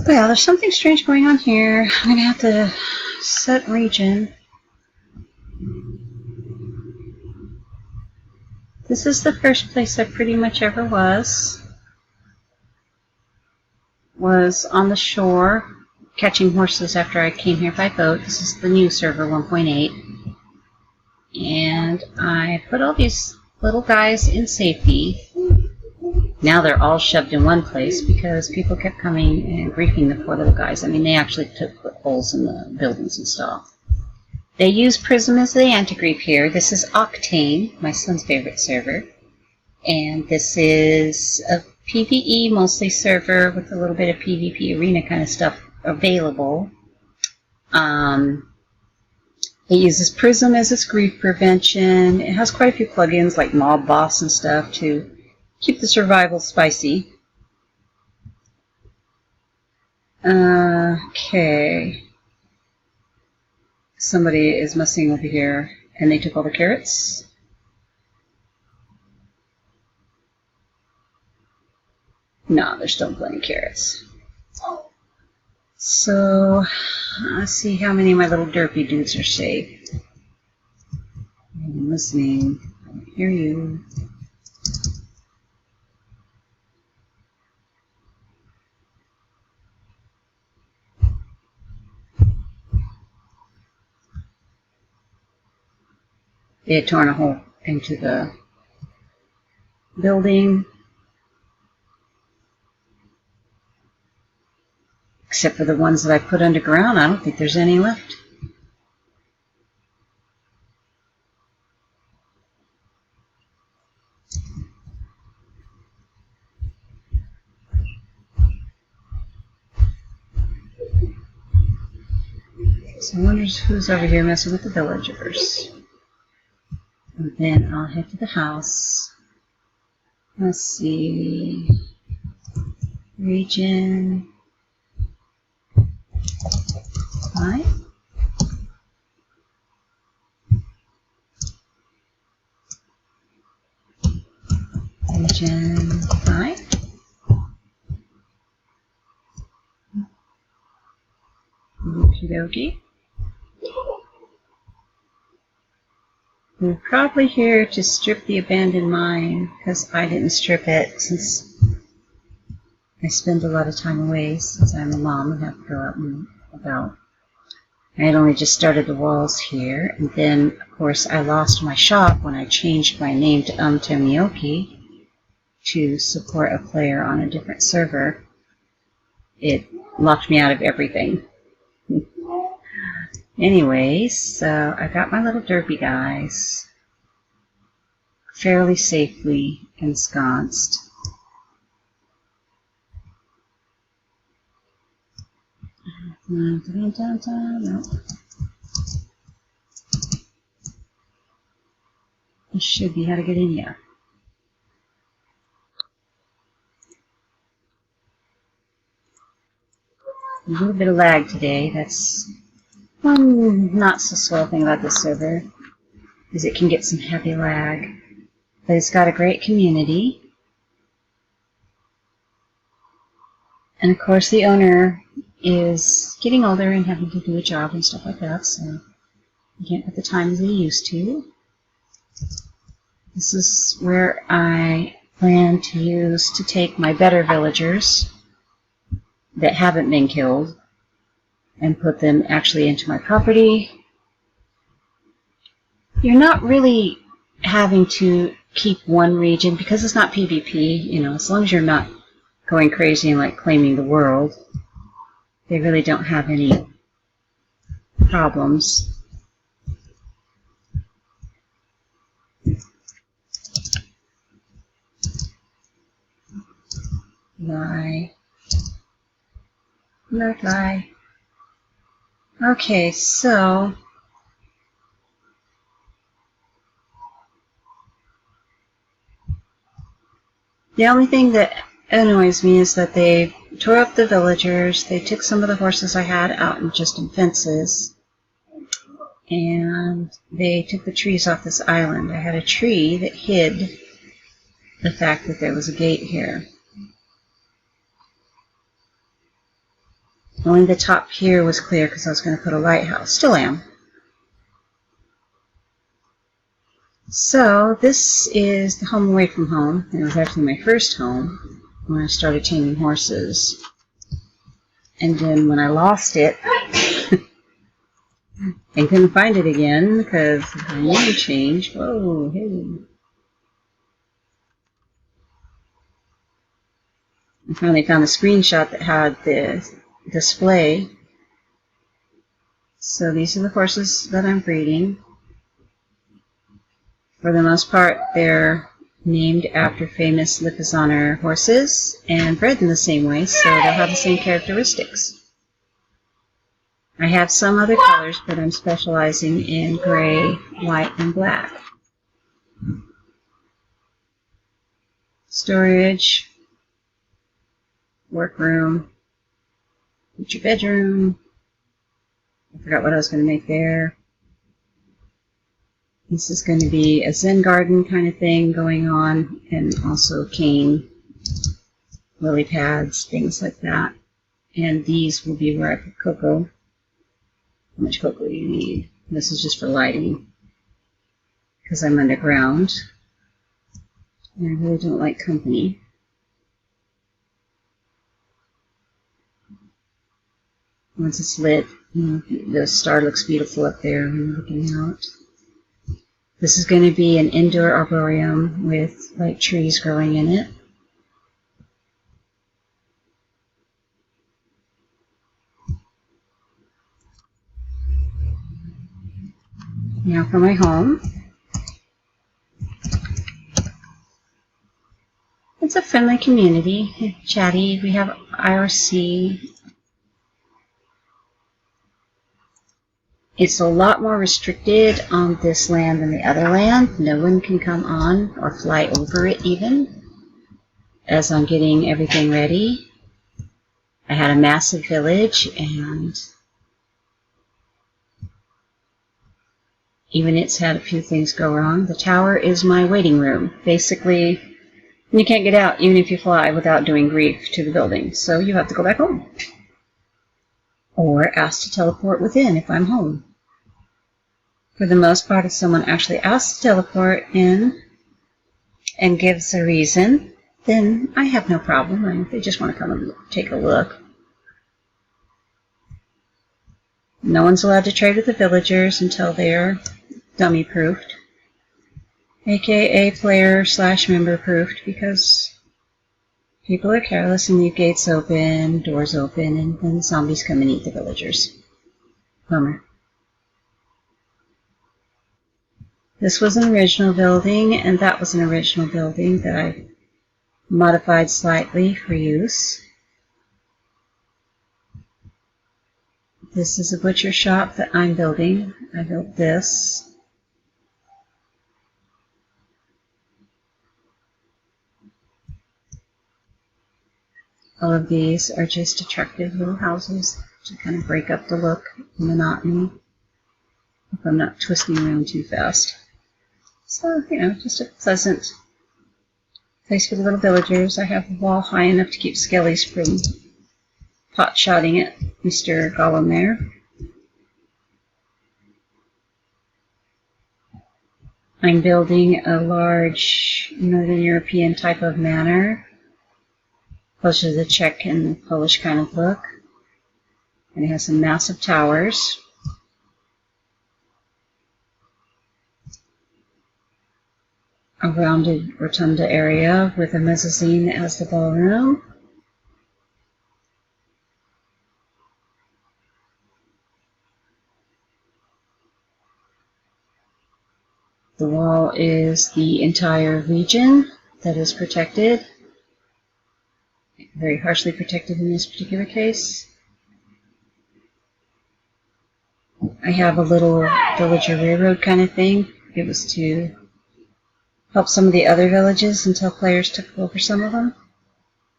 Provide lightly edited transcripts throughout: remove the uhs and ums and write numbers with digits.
Well, there's something strange going on here. I'm gonna have to set region. This is the first place I pretty much ever was on the shore catching horses after I came here by boat. This is the new server 1.8. And I put all these little guys in safety. Now they're all shoved in one place because people kept coming and griefing the poor little guys. I mean, they actually put holes in the buildings and stuff. They use Prism as the anti-grief here. This is Octain, my son's favorite server. And this is a PVE mostly server with a little bit of PvP arena kind of stuff available. It uses Prism as its grief prevention. It has quite a few plugins like Mob Boss and stuff to keep the survival spicy. Okay. Somebody is messing over here, and they took all the carrots. No, they're still playing carrots. So, let's see how many of my little derpy dudes are safe. I'm listening. I don't hear you. They had torn a hole into the building. Except for the ones that I put underground, I don't think there's any left. So I wonder who's over here messing with the villagers. And then I'll head to the house. Let's see. Region. Hi. Region 5. Okie dokie. We're probably here to strip the abandoned mine because I didn't strip it since I spend a lot of time away since I'm a mom and have to go out and about. I had only just started the walls here, and then, of course, I lost my shop when I changed my name to Tomioki to support a player on a different server. It locked me out of everything. Anyways, so I got my little derpy guys fairly safely ensconced. No. This should be how to get in here. A little bit of lag today. That's one not so swell thing about this server, is it can get some heavy lag. But it's got a great community. And of course the owner is getting older and having to do a job and stuff like that, so he can't put the time as he used to. This is where I plan to use to take my better villagers that haven't been killed and put them actually into my property. You're not really having to keep one region because it's not PvP, you know, as long as you're not going crazy and like claiming the world, they really don't have any problems. Lie. Not lie. Okay, so the only thing that annoys me is that they tore up the villagers, they took some of the horses I had out and just in fences, and they took the trees off this island. I had a tree that hid the fact that there was a gate here. Only the top here was clear because I was going to put a lighthouse. Still am. So this is the home away from home. It was actually my first home when I started taming horses. And then when I lost it and couldn't find it again because the name changed. Whoa, hey. I finally found a screenshot that had the display. So these are the horses that I'm breeding. For the most part, they're named after famous Lipizzaner horses and bred in the same way, so they'll have the same characteristics. I have some other colors, but I'm specializing in gray, white, and black. Storage, workroom, future bedroom. I forgot what I was going to make there. This is going to be a Zen garden kind of thing going on, and also cane, lily pads, things like that. And these will be where I put cocoa. How much cocoa do you need? This is just for lighting, because I'm underground, and I really don't like company. Once it's lit, the star looks beautiful up there when you're looking out. This is going to be an indoor arboretum with like trees growing in it. Now for my home. It's a friendly community, chatty. We have IRC. It's a lot more restricted on this land than the other land. No one can come on or fly over it even, as I'm getting everything ready. I had a massive village, and even it's had a few things go wrong. The tower is my waiting room. Basically, you can't get out even if you fly without doing grief to the building, so you have to go back home. Or ask to teleport within if I'm home. For the most part, if someone actually asks to teleport in and gives a reason, then I have no problem. I mean, if they just want to come and take a look. No one's allowed to trade with the villagers until they're dummy-proofed, aka player/member-proofed, because people are careless and leave gates open, doors open, and then zombies come and eat the villagers. Bummer. This was an original building, and that was an original building that I modified slightly for use. This is a butcher shop that I'm building. I built this. All of these are just attractive little houses to kind of break up the look, the monotony, if I'm not twisting around too fast. So, just a pleasant place for the little villagers. I have a wall high enough to keep skellies from pot-shotting at Mr. Gollum there. I'm building a large Northern European type of manor, closer to the Czech and Polish kind of look. And it has some massive towers. A rounded rotunda area with a mezzanine as the ballroom. The wall is the entire region that is protected. Very harshly protected in this particular case. I have a little villager railroad kind of thing. It was to help some of the other villages until players took over some of them,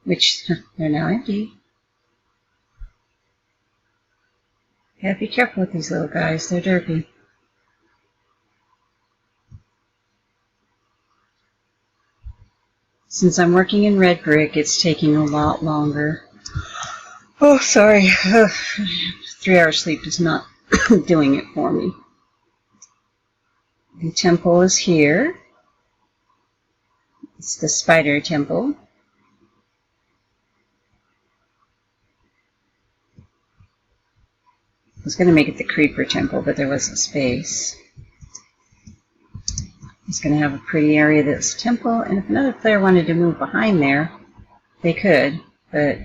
which they're now empty. You gotta be careful with these little guys, they're derpy. Since I'm working in red brick, it's taking a lot longer Oh, sorry. 3 hours sleep is not doing it for me. The temple is here. It's the spider temple. I was going to make it the creeper temple, but there wasn't space. It's going to have a pretty area that's temple, and if another player wanted to move behind there, they could, but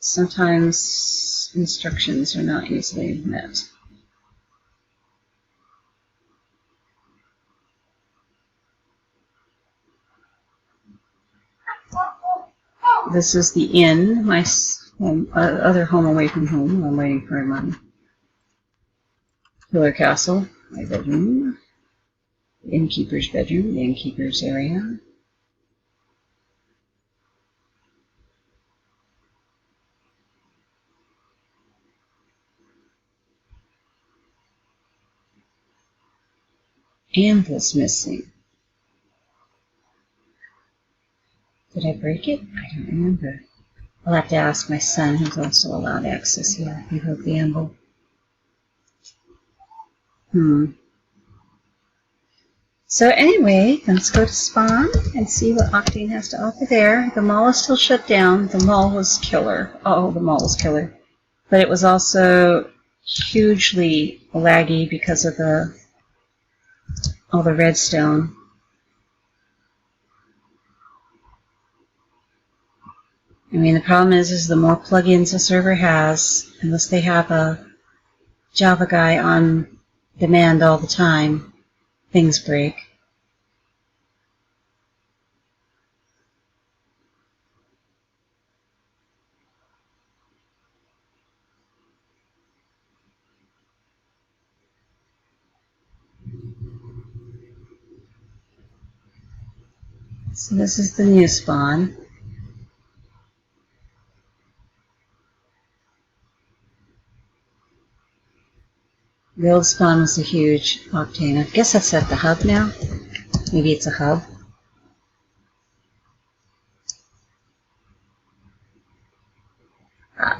sometimes instructions are not easily met. This is the inn, my other home away from home. I'm waiting for my pillar castle, my bedroom, the innkeeper's bedroom, the innkeeper's area. And this missing. Did I break it? I don't remember. I'll have to ask my son, who's also allowed access here. He broke the anvil. So anyway, let's go to spawn and see what Octain has to offer there. The mall is still shut down. The mall was killer. Oh, the mall was killer. But it was also hugely laggy because of all the redstone. I mean, the problem is the more plugins a server has, unless they have a Java guy on demand all the time, things break. So this is the new spawn. The old spawn was a huge Octain. I guess that's at the hub now. Maybe it's a hub.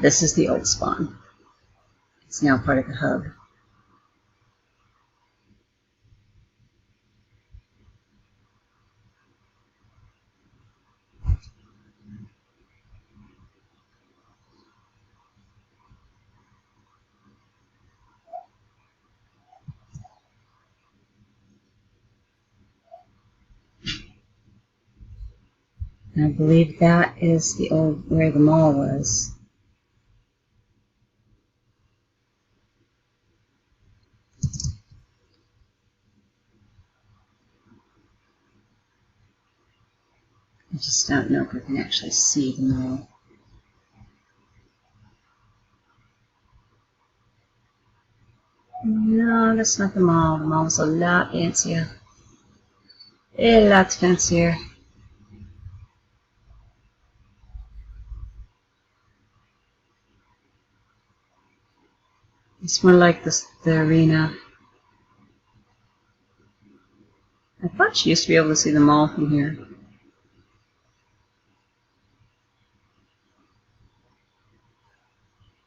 This is the old spawn. It's now part of the hub. And I believe that is the old, where the mall was. I just don't know if we can actually see the mall. No, that's not the mall. The mall is a lot fancier. A lot fancier. It's more like the arena. I thought you used to be able to see the mall from here.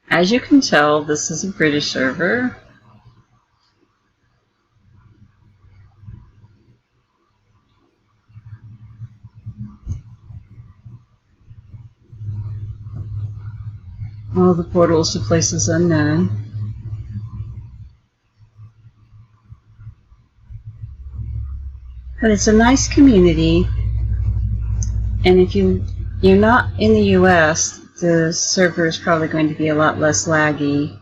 As you can tell, this is a British server. All the portals to places unknown. But it's a nice community, and if you're not in the US, the server is probably going to be a lot less laggy.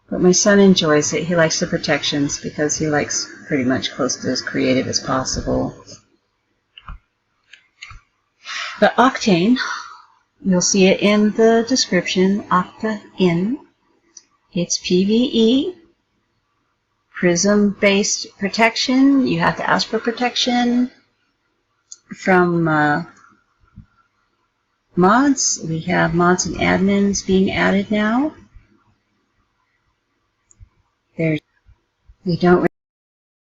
But my son enjoys it. He likes the protections because he likes pretty much close to as creative as possible. But Octain, you'll see it in the description, Octain. It's PVE, Prism-based protection. You have to ask for protection from mods. We have mods and admins being added now. We don't